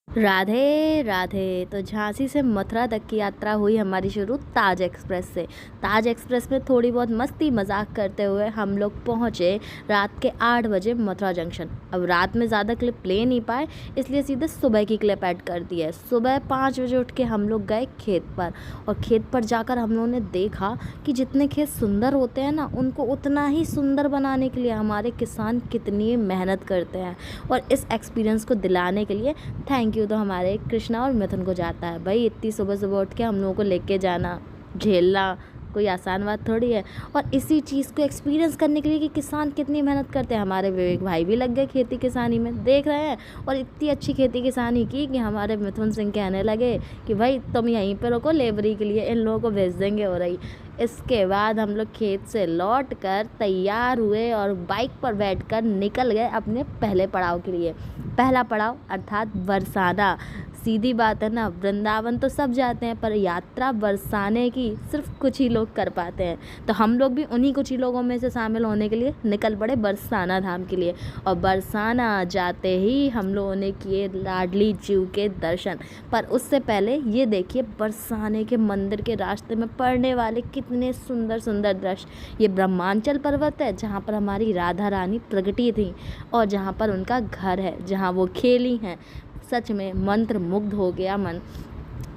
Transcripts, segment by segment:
राधे राधे। तो झांसी से मथुरा तक की यात्रा हुई हमारी शुरू ताज एक्सप्रेस से। ताज एक्सप्रेस में थोड़ी बहुत मस्ती मजाक करते हुए हम लोग पहुँचे रात के 8 बजे मथुरा जंक्शन। अब रात में ज़्यादा क्लिप ले नहीं पाए, इसलिए सीधे सुबह की क्लिप ऐड कर दी है। सुबह 5 बजे उठ के हम लोग गए खेत पर, और खेत पर जाकर हम लोगों ने देखा कि जितने खेत सुंदर होते हैं ना, उनको उतना ही सुंदर बनाने के लिए हमारे किसान कितनी मेहनत करते हैं। और इस एक्सपीरियंस को दिलाने के लिए थैंक यू तो हमारे कृष्णा और मिथुन को जाता है। भाई इतनी सुबह सुबह उठ के हम लोगों को लेके जाना, झेलना कोई आसान बात थोड़ी है। और इसी चीज़ को एक्सपीरियंस करने के लिए कि किसान कितनी मेहनत करते हैं, हमारे विवेक भाई भी लग गए खेती किसानी में, देख रहे हैं। और इतनी अच्छी खेती किसानी की कि हमारे मिथुन सिंह कहने लगे कि भाई तुम यहीं पर रुको, लेबरी के लिए इन लोगों को भेज देंगे। हो रही इसके बाद हम लोग खेत से लौट कर तैयार हुए और बाइक पर बैठकर निकल गए अपने पहले पड़ाव के लिए। पहला पड़ाव अर्थात बरसाना। सीधी बात है ना, वृंदावन तो सब जाते हैं, पर यात्रा बरसाने की सिर्फ कुछ ही लोग कर पाते हैं। तो हम लोग भी उन्हीं कुछ ही लोगों में से शामिल होने के लिए निकल पड़े बरसाना धाम के लिए। और बरसाना जाते ही हम लोगों ने किए लाडली जीव के दर्शन। पर उससे पहले ये देखिए बरसाने के मंदिर के रास्ते में पड़ने वाले कितने सुंदर सुंदर दृश्य। ये ब्रह्मांचल पर्वत है जहाँ पर हमारी राधा रानी प्रगटी थी, और जहाँ पर उनका घर है, जहाँ वो खेली हैं। सच में मंत्र मुग्ध हो गया मन,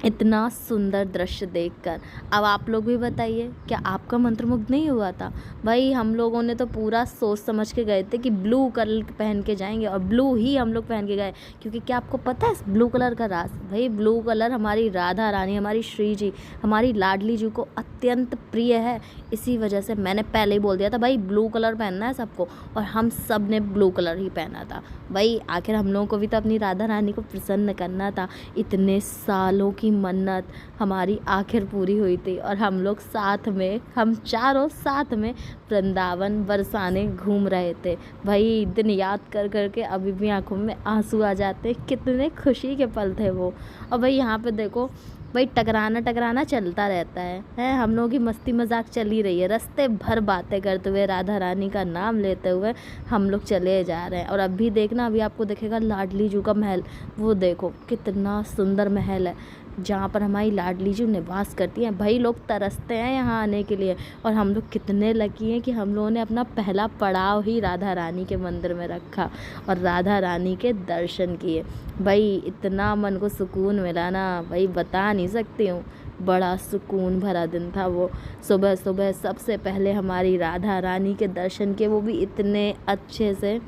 इतना सुंदर दृश्य देखकर। अब आप लोग भी बताइए, क्या आपका मंत्रमुग्ध नहीं हुआ था? भाई हम लोगों ने तो पूरा सोच समझ के गए थे कि ब्लू कलर पहन के जाएंगे, और ब्लू ही हम लोग पहन के गए। क्योंकि क्या आपको पता है इस ब्लू कलर का राज? भाई ब्लू कलर हमारी राधा रानी, हमारी श्री जी, हमारी लाडली जी को अत्यंत प्रिय है। इसी वजह से मैंने पहले ही बोल दिया था भाई ब्लू कलर पहनना है सबको, और हम सब ने ब्लू कलर ही पहना था। भाई आखिर हम लोगों को भी तो अपनी राधा रानी को प्रसन्न करना था। इतने सालों की मन्नत हमारी आखिर पूरी हुई थी, और हम लोग साथ में, हम चारों साथ में वृंदावन बरसाने घूम रहे थे। भाई दिन याद कर कर के अभी भी आंखों में आंसू आ जाते, कितने खुशी के पल थे वो। और भाई यहाँ पे देखो, भाई टकराना चलता रहता है हम लोगों की मस्ती मजाक चल ही रही है। रास्ते भर बातें करते हुए, राधा रानी का नाम लेते हुए हम लोग चले जा रहे हैं। और अभी देखना, अभी आपको दिखेगा लाडली जू का महल। वो देखो कितना सुंदर महल है, जहाँ पर हमारी लाडली जी निवास करती हैं। भाई लोग तरसते हैं यहाँ आने के लिए, और हम लोग कितने लकी हैं कि हम लोगों ने अपना पहला पड़ाव ही राधा रानी के मंदिर में रखा और राधा रानी के दर्शन किए। भाई इतना मन को सुकून मिला ना, भाई बता नहीं सकती हूँ। बड़ा सुकून भरा दिन था वो। सुबह सुबह सबसे पहले हमारी राधा रानी के दर्शन किए, वो भी इतने अच्छे से।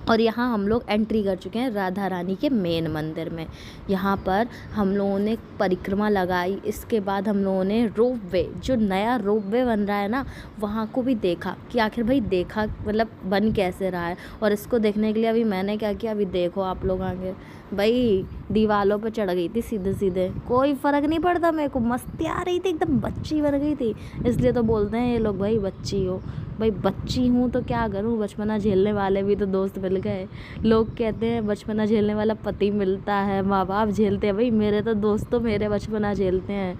और यहाँ हम लोग एंट्री कर चुके हैं राधा रानी के मेन मंदिर में। यहाँ पर हम लोगों ने परिक्रमा लगाई। इसके बाद हम लोगों ने रोप वे, जो नया रोप वे बन रहा है ना, वहाँ को भी देखा कि आखिर भाई देखा मतलब बन कैसे रहा है। और इसको देखने के लिए अभी मैंने क्या किया, अभी देखो आप लोग आगे, भाई दीवालों पे चढ़ गई थी सीधे सीधे, कोई फ़र्क नहीं पड़ता मेरे को, मस्ती आ रही थी, एकदम बच्ची बन गई थी। इसलिए तो बोलते हैं ये लोग भाई बच्ची हो। भाई बच्ची हूँ तो क्या करूँ, बचपना झेलने वाले भी तो दोस्त मिल गए। लोग कहते हैं बचपना झेलने वाला पति मिलता है, माँ बाप झेलते हैं। भाई मेरे तो दोस्त तो मेरे बचपना झेलते हैं,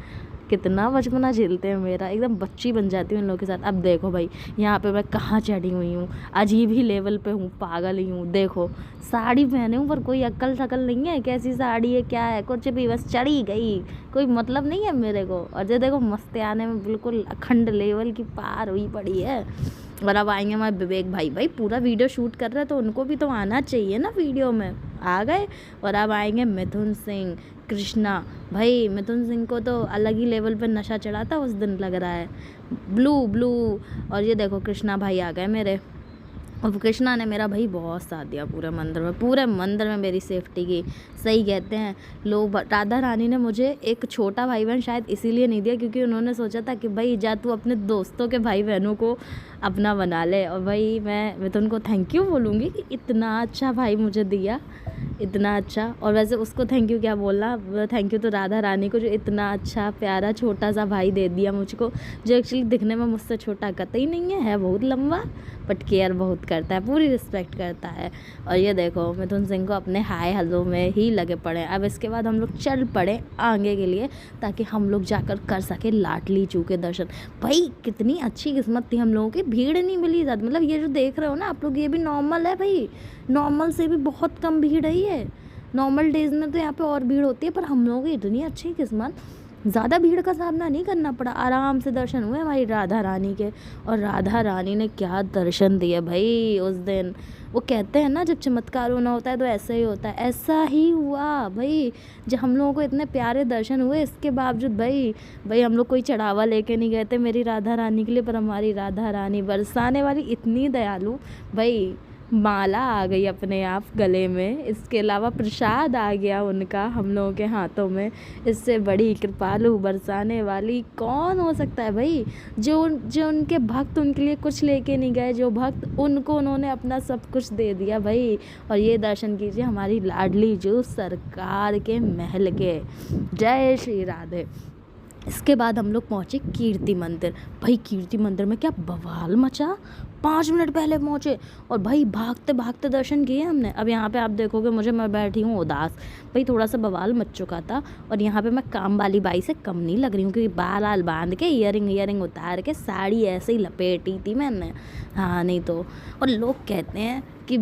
कितना बचपना झेलते हैं मेरा, एकदम बच्ची बन जाती हूँ इन लोगों के साथ। अब देखो भाई यहाँ पे मैं कहाँ चढ़ी हुई हूँ, अजीब ही लेवल पे हूँ, पागल ही हूँ। देखो साड़ी पहने हूँ पर कोई अक्ल शकल नहीं है, कैसी साड़ी है क्या है कुछ भी, बस चढ़ी गई, कोई मतलब नहीं है मेरे को। और जो देखो मस्ती आने में बिल्कुल अखंड लेवल की पार हुई पड़ी है। और अब आएंगे हमारे विवेक भाई, भाई पूरा वीडियो शूट कर रहे हैं तो उनको भी तो आना चाहिए ना वीडियो में, आ गए। और अब आएंगे मिथुन सिंह, कृष्णा। भाई मिथुन सिंह को तो अलग ही लेवल पर नशा चढ़ा था उस दिन, लग रहा है ब्लू ब्लू। और ये देखो कृष्णा भाई आ गए मेरे, और कृष्णा ने मेरा भाई बहुत साथ दिया पूरे मंदिर में मेरी सेफ्टी की। सही कहते हैं लोग, राधा रानी ने मुझे एक छोटा भाई बहन शायद इसीलिए नहीं दिया क्योंकि उन्होंने सोचा था कि भाई जा तू अपने दोस्तों के भाई बहनों को अपना बना ले। और भाई मैं मिथुन को थैंक यू बोलूँगी कि इतना अच्छा भाई मुझे दिया, इतना अच्छा। और वैसे उसको थैंक यू क्या बोलना, थैंक यू तो राधा रानी को जो इतना अच्छा प्यारा छोटा सा भाई दे दिया मुझको, जो एक्चुअली दिखने में मुझसे छोटा कतई नहीं है बहुत लंबा, बट केयर बहुत करता है, पूरी रिस्पेक्ट करता है। और ये देखो मिथुन सिंह को अपने हाय हेलो में ही लगे पड़े। अब इसके बाद हम लोग चल पड़े आगे के लिए, ताकि हम लोग जाकर कर सके लाडली जू के दर्शन। भाई कितनी अच्छी किस्मत थी हम लोगों की, भीड़ नहीं मिली ज़्यादा। मतलब ये जो देख रहे हो ना आप लोग, ये भी नॉर्मल है भाई, नॉर्मल से भी बहुत कम भीड़ है ये। नॉर्मल डेज़ में तो यहाँ पे और भीड़ होती है, पर हम लोगों की इतनी अच्छी किस्मत, ज़्यादा भीड़ का सामना नहीं करना पड़ा, आराम से दर्शन हुए हमारी राधा रानी के। और राधा रानी ने क्या दर्शन दिए भाई उस दिन। वो कहते हैं ना, जब चमत्कार होना होता है तो ऐसा ही होता है, ऐसा ही हुआ भाई। जब हम लोगों को इतने प्यारे दर्शन हुए, इसके बावजूद भाई हम लोग कोई चढ़ावा लेके नहीं गए थे मेरी राधा रानी के लिए, पर हमारी राधा रानी बरसाने वाली इतनी दयालु भाई, माला आ गई अपने आप गले में, इसके अलावा प्रसाद आ गया उनका हम लोगों के हाथों में। इससे बड़ी कृपालु बरसाने वाली कौन हो सकता है भाई। जो जो उनके भक्त उनके लिए कुछ लेके नहीं गए, जो भक्त उनको उन्होंने अपना सब कुछ दे दिया भाई। और ये दर्शन कीजिए हमारी लाडली जो सरकार के महल के। जय श्री राधे। इसके बाद हम लोग पहुँचे कीर्ति मंदिर। भाई कीर्ति मंदिर में क्या बवाल मचा, 5 मिनट पहले पहुँचे और भाई भागते भागते दर्शन किए हमने। अब यहाँ पे आप देखोगे मुझे, मैं बैठी हूँ उदास, भाई थोड़ा सा बवाल मच चुका था। और यहाँ पे मैं काम वाली बाई से कम नहीं लग रही हूँ, क्योंकि बाल आल बांध के ईयरिंग उतार के साड़ी ऐसे ही लपेटी थी मैंने, हाँ नहीं तो। और लोग कहते हैं कि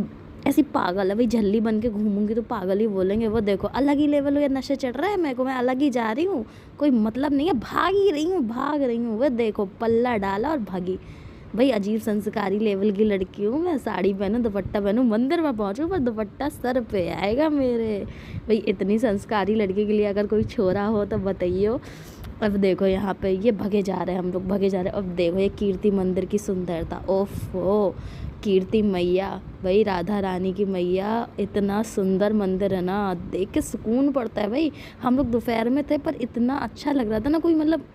ऐसी पागल है भाई, झल्ली बन के घूमूंगी तो पागल ही बोलेंगे। वो देखो अलग ही लेवल के नशे चढ़ रहा है मेरे को, मैं अलग ही जा रही हूँ, कोई मतलब नहीं है, भाग रही हूँ। वो देखो पल्ला डाला और भागी। भाई अजीब संस्कारी लेवल की लड़की हूँ मैं, साड़ी पहनूँ दुपट्टा पहनूँ, मंदिर में पहुँचूँ पर दुपट्टा सर पे आएगा मेरे। भाई इतनी संस्कारी लड़की के लिए अगर कोई छोरा हो तो बताइए। अब देखो यहाँ पे ये भगे जा रहे हैं, हम लोग भगे जा रहे हैं। अब देखो ये कीर्ति मंदिर की सुंदरता, ओफो कीर्ति मैया, भाई राधा रानी की मैया, इतना सुंदर मंदिर है ना, देख के सुकून पड़ता है भाई। हम लोग दोपहर में थे पर इतना अच्छा लग रहा था ना, कोई मतलब